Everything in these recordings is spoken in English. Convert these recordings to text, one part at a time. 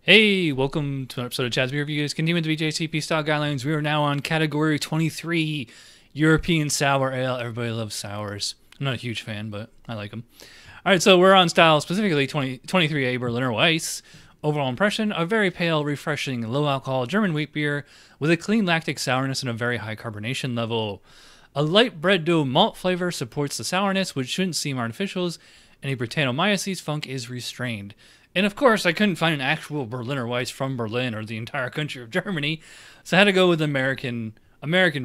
Hey, welcome to an episode of Chad's Beer Reviews. Continuing with the BJCP style guidelines, we are now on category 23, European Sour Ale. Everybody loves sours. I'm not a huge fan, but I like them. All right, so we're on style, specifically 23A Berliner Weisse. Overall impression, a very pale, refreshing, low-alcohol German wheat beer with a clean lactic sourness and a very high carbonation level. A light bread dough malt flavor supports the sourness, which shouldn't seem artificial, and a brettanomyces funk is restrained. And of course, I couldn't find an actual Berliner Weisse from Berlin or the entire country of Germany, so I had to go with the American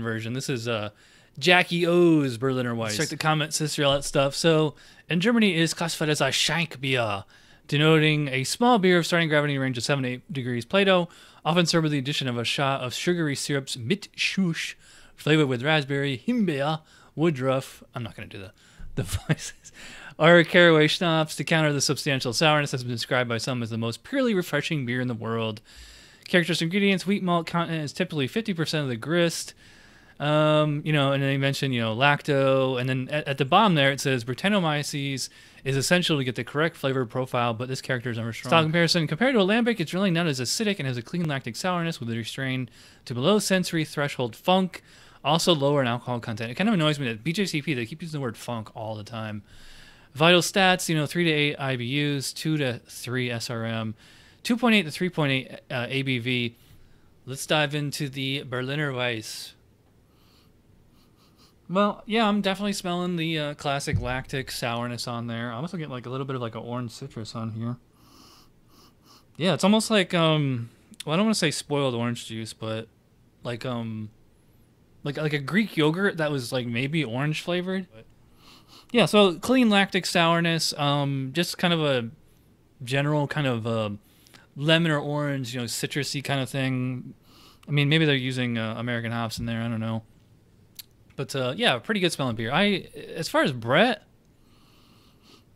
version. This is Jacky O's Berliner Weisse. Check the comments, history, all that stuff. So in Germany, it is classified as a Shankbier, denoting a small beer of starting gravity range of 7 to 8 degrees Plato, often served with the addition of a shot of sugary syrups mit Schuss, flavored with raspberry, Himbeer, woodruff. I'm not going to do the voices. Or caraway schnapps to counter the substantial sourness that's been described by some as the most purely refreshing beer in the world. Characteristic ingredients: wheat malt content is typically 50% of the grist. And then they mention, lacto, and then at the bottom there it says Brettanomyces is essential to get the correct flavor profile, but this character is never strong. Style comparison: compared to a lambic, it's really not as acidic and has a clean lactic sourness with a restrained to below sensory threshold funk, also lower in alcohol content. It kind of annoys me that BJCP, they keep using the word funk all the time. Vital stats, 3 to 8 IBUs, 2 to 3 SRM, 2.8 to 3.8 ABV. Let's dive into the Berliner Weisse. Well, yeah, I'm definitely smelling the classic lactic sourness on there. I'm also getting like a little bit of like an orange citrus on here. Yeah, it's almost like well, I don't want to say spoiled orange juice, but like like a Greek yogurt that was like maybe orange flavored. Yeah, so clean lactic sourness, just kind of a general kind of lemon or orange, citrusy kind of thing. I mean, maybe they're using American hops in there. I don't know. But yeah, pretty good smelling beer. As far as Brett,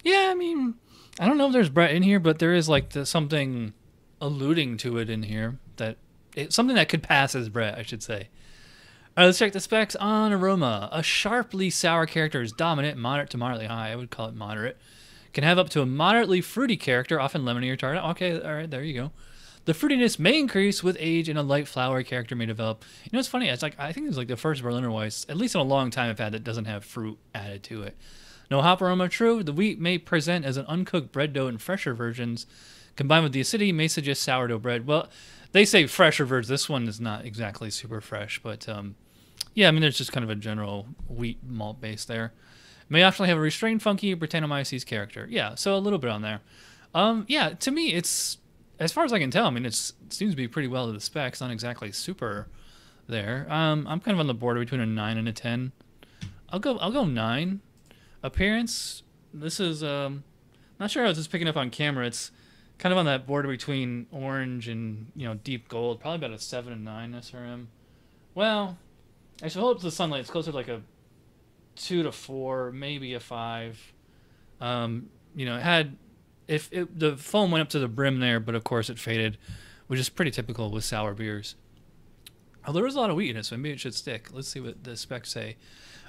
yeah, I mean, I don't know if there's Brett in here, but there is like something alluding to it in here something that could pass as Brett, I should say. All right, let's check the specs on aroma. A sharply sour character is dominant, moderate to moderately high. I would call it moderate. Can have up to a moderately fruity character, often lemony or tart. Okay, all right, there you go. The fruitiness may increase with age, and a light flowery character may develop. It's funny. It's like I think it's like the first Berliner Weisse, at least in a long time, I've had that doesn't have fruit added to it. No hop aroma. True. The wheat may present as an uncooked bread dough in fresher versions. Combined with the acidity, may suggest sourdough bread. Well, they say fresher versions. This one is not exactly super fresh, but yeah, I mean, there's just kind of a general wheat malt base there. May actually have a restrained, funky Brettanomyces character. Yeah, so a little bit on there. Yeah, to me, it's, as far as I can tell, I mean, it seems to be pretty well to the specs. Not exactly super there. I'm kind of on the border between a 9 and a 10. I'll go 9. Appearance, this is, not sure I was just picking up on camera. It's kind of on that border between orange and, deep gold. Probably about a 7 and 9 SRM. Well, I should hold up to the sunlight. It's closer to like a 2 to 4, maybe a 5. It had, the foam went up to the brim there, but of course it faded, which is pretty typical with sour beers. Although there is a lot of wheat in it, so maybe it should stick. Let's see what the specs say.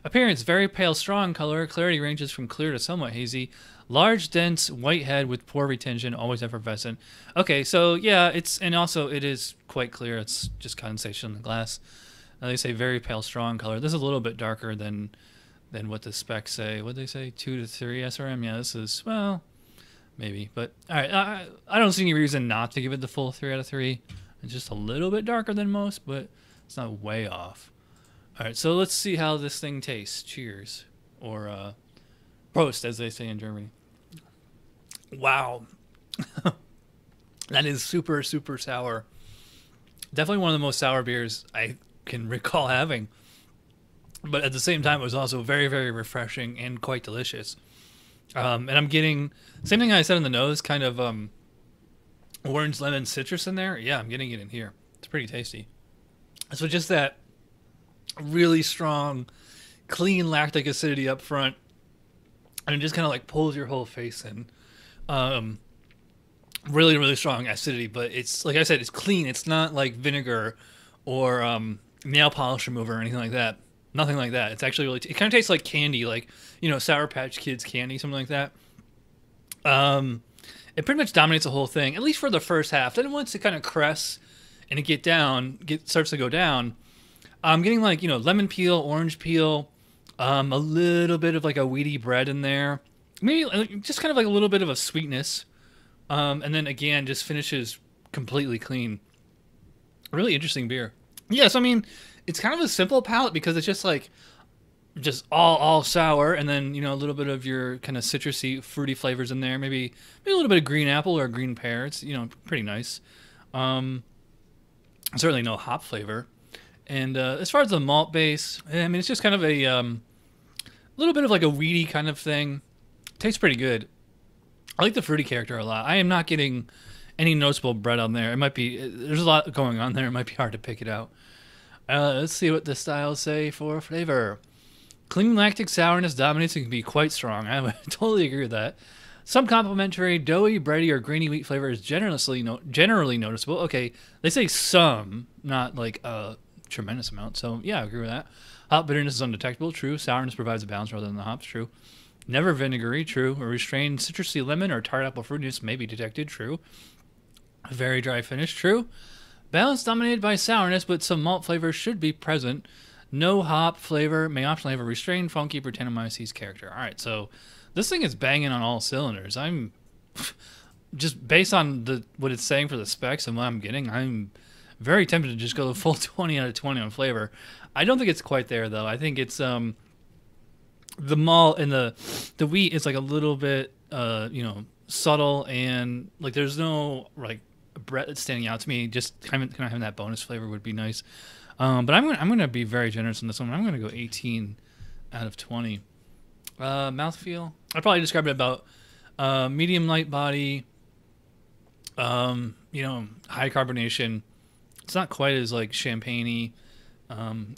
Appearance: very pale, strong color. Clarity ranges from clear to somewhat hazy. Large, dense, white head with pore retention, always effervescent. Okay, so yeah, it is quite clear. It's just condensation in the glass. They say very pale, strong color. This is a little bit darker than what the specs say. What they say? 2 to 3 SRM. Yeah, this is, well, maybe. But all right, I don't see any reason not to give it the full 3 out of 3. It's just a little bit darker than most, but it's not way off. All right, so let's see how this thing tastes. Cheers, or Prost, as they say in Germany. Wow, that is super, super sour. Definitely one of the most sour beers I can recall having, but at the same time it was also very, very refreshing and quite delicious. And I'm getting same thing I said in the nose, kind of orange, lemon, citrus in there. Yeah, I'm getting it in here. It's pretty tasty. So just that really strong, clean lactic acidity up front, and it just kind of like pulls your whole face in. Really, really strong acidity, but it's, like I said, it's clean. It's not like vinegar or nail polish remover or anything like that. Nothing like that. It's actually really, it kind of tastes like candy, like, Sour Patch Kids candy, something like that. it pretty much dominates the whole thing, at least for the first half. Then once it kind of crests and it starts to go down, I'm getting like, you know, lemon peel, orange peel, a little bit of like a wheaty bread in there. Maybe just kind of like a little bit of a sweetness. And then again, just finishes completely clean. Really interesting beer. Yeah, so I mean, it's kind of a simple palate because it's just like, just all sour, and then, you know, a little bit of your kind of citrusy, fruity flavors in there. Maybe a little bit of green apple or green pear. It's, you know, pretty nice. Certainly no hop flavor. And as far as the malt base, I mean, it's just kind of a little bit of like a weedy kind of thing. Tastes pretty good. I like the fruity character a lot. I am not getting any noticeable bread on there. It might be, there's a lot going on there. It might be hard to pick it out. Let's see what the styles say for flavor. Clean lactic sourness dominates and can be quite strong. I would totally agree with that. Some complementary doughy, bready, or grainy wheat flavor is generally noticeable. Okay, they say some, not like a tremendous amount. So yeah, I agree with that. Hop bitterness is undetectable. True. Sourness provides a balance rather than the hops. True. Never vinegary. True. A restrained citrusy lemon or tart apple fruitiness may be detected. True. A very dry finish. True. Balance dominated by sourness, but some malt flavor should be present. No hop flavor, may optionally have a restrained, funky brettanomyces character. All right, so this thing is banging on all cylinders. I'm just based on what it's saying for the specs and what I'm getting, I'm very tempted to just go the full 20 out of 20 on flavor. I don't think it's quite there though. I think it's the malt and the wheat is like a little bit you know, subtle, and like there's no like bread that's standing out to me. Just kind of having that bonus flavor would be nice. But I'm gonna be very generous on this one. I'm gonna go 18 out of 20. Mouthfeel, I'd probably describe it about medium light body. You know, high carbonation. It's not quite as like champagne-y.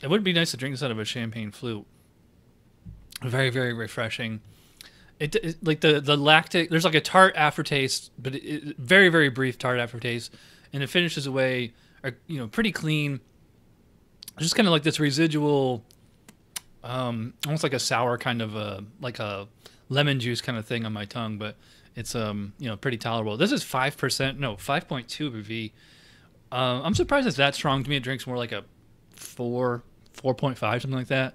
It would be nice to drink this out of a champagne flute. Very, very refreshing. It like the lactic. There's like a tart aftertaste, but very, very brief tart aftertaste, and it finishes away, you know, pretty clean. Just kind of like this residual, almost like a sour kind of like a lemon juice kind of thing on my tongue, but it's you know, pretty tolerable. This is 5%, no, 5.2 ABV. I'm surprised it's that strong. To me, it drinks more like a 4.5, something like that.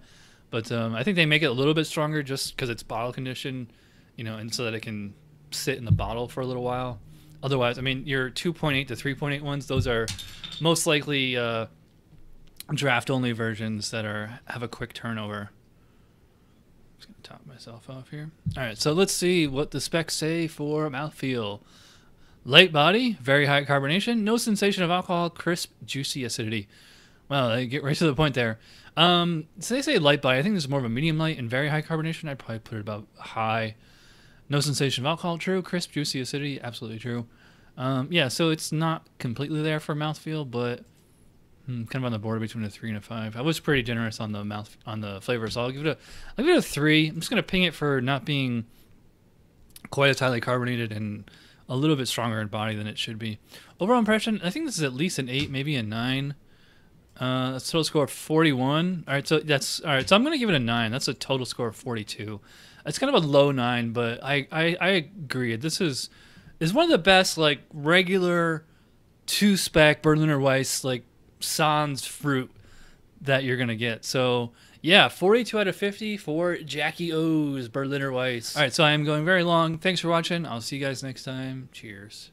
But I think they make it a little bit stronger just because it's bottle conditioned, you know, and so that it can sit in the bottle for a little while. Otherwise, I mean, your 2.8 to 3.8 ones, those are most likely draft only versions that have a quick turnover. I'm just gonna top myself off here. All right, so let's see what the specs say for mouthfeel. Light body, very high carbonation, no sensation of alcohol, crisp, juicy acidity. Wow, they get right to the point there. So they say light body. I think this is more of a medium light and very high carbonation. I'd probably put it about high. No sensation of alcohol, true. Crisp, juicy acidity, absolutely true. Yeah, so it's not completely there for mouthfeel, but kind of on the border between a 3 and a 5. I was pretty generous on the flavor, so I'll give it a 3. I'm just gonna ping it for not being quite as highly carbonated and a little bit stronger in body than it should be. Overall impression, I think this is at least an 8, maybe a 9. That's a total score of 41. All right, so So I'm gonna give it a 9. That's a total score of 42. It's kind of a low 9, but I agree. This is one of the best like regular 2-spec Berliner Weisse like sans fruit that you're gonna get. So yeah, 42 out of 50 for Jacky O's Berliner Weisse. All right, so I am going very long. Thanks for watching. I'll see you guys next time. Cheers.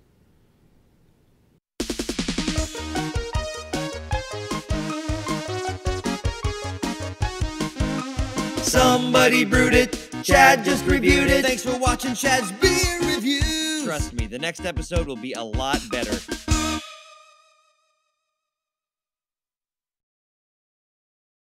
Somebody brewed it, Chad just reviewed it. Thanks for watching Chad's Beer Reviews. Trust me, the next episode will be a lot better.